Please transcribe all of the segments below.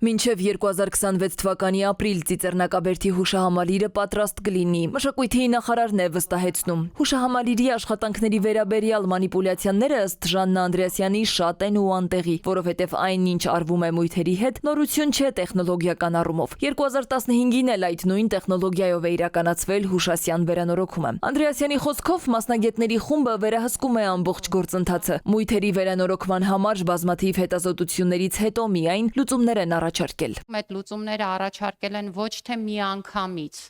Մինչև 2026 թվականի ապրիլ Ծիծեռնակաբերդի հուշահամալիրը պատրաստ կլինի, մշակույթի նախարարն է վստահեցնում։ Հուշահամալիրի աշխատանքների վերաբերյալ մանիպուլյացիաները ըստ Ժաննա Անդրեասյանի շատ են ու անտեղի, որովհետև այն ինչ արվում է մույթերի հետ, նորություն չէ տեխնոլոգիական առումով։ 2015-ին էլ այդ նույն տեխնոլոգիայով է իրականացվել հուշասյան վերանորոգումը։ Անդրեասյանի խոսքով մասնագետների խումբը վերահսկում է ամբողջ գործընթացը։ Մույթերի վերանորոգման համար բազմաթիվ հետազոտություններից հետո միայն լուծումներ են առաջարկել։ Այդ լուծումները առաջարկել են ոչ թե միանգամից,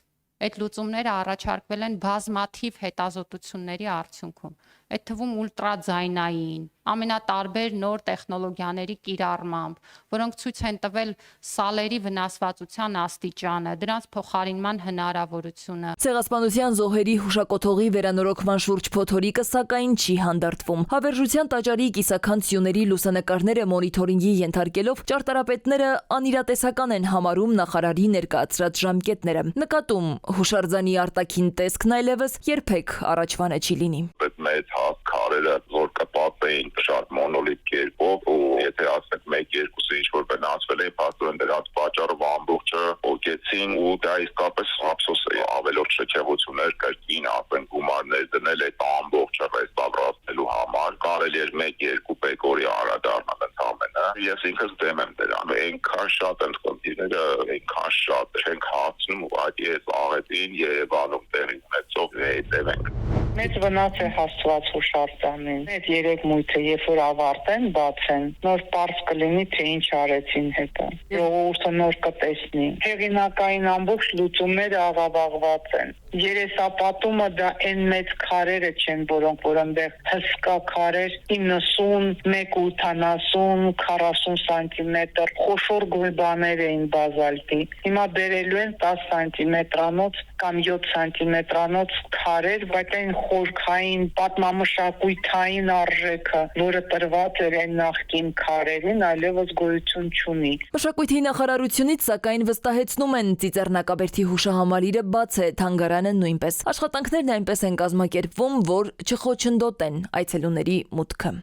այդ լուծումները առաջարկվել են բազմաթիվ հետազոտությունների արդյունքում։ Այդ թվում ուլտրաձայնային, ամենատարբեր նոր տեխնոլոգիաների կիրառմամբ, որոնք ցույց են տվել սալերի վնասվածության աստիճանը, դրանց փոխարինման հնարավորությունը։ Ցեղասպանության զոհերի հուշակոթողի վերանորոգման շուրջ փոթորիկը սակայն չի հանդարտվում։ Հավերժության տաճարի կիսաքանդ սյուների լուսանկարները մոնիթորինգի ենթարկելով ճարտարապետները անիրատեսական են համարում նախարարի ներկայացրած ժամկետները։ Նկատում հուշարձանի արտաքին տեսքն այլևս երբեք առաջվանը չի լինի։ Մեծ հաստ քարերը, որ կպած էին շատ մոնոլիտ կերպով, ու եթե ասենք 1-2-ը ինչ-որ վնասվել էին, փաստորեն դրանց պատճառով ամբողջը ոգեցին, ու դա իսկապես ափսոս է, ավելորդ շքեղություններ կրկին ասենք գումարներ դնել այդ ամբողջը ռեստավրացնելու համար, կարելի էր 1-2 պեկորի անդրադառնալ ընդամենը։ Ես ինքս դեմ եմ դրան, այնքան շատ են խնդիրները, այնքան շատ չենք հասնում այդ աղետին Երևանում տեղի ունեցող հետևենք։ Մեծ վնաս է հասցված հուշարձանին։ Այդ 3 մույթը, երբ որ ավարտեն, բացեն, նոր պարզ կլինի, թե ինչ արեցին հետը։ Ժողովուրդը նոր կտեսնի։ Հեղինակային ամբողջ լուծումները աղավաղված են։ Երեսապատումը դա այն մեծ քարերը չեն, որ այնտեղ հսկա քարեր 90, 180, 40 սանտիմետր խոշոր գույբաներ էին բազալտի։ Հիմա բերելու են 10 սանտիմետրանոց կամ 7 սանտիմետրանոց քարեր, բայց այն խորքային, պատմամշակութային արժեքը, որը տրված էր այն նախկին քարերին, այլևս գոյություն չունի։ Մշակույթի նախարարությունից սակայն վստահեցնում են Ծիծեռնակաբերդի հուշահամալիրը բաց է, թանգարանը նույնպես։ Աշխատանքներն այնպես են կազմակերպվում, որ չխոչընդոտեն այցելուների մուտքը։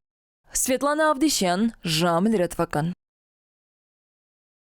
Սվետլանա Ավդիշյան, Ժամ լրատվական։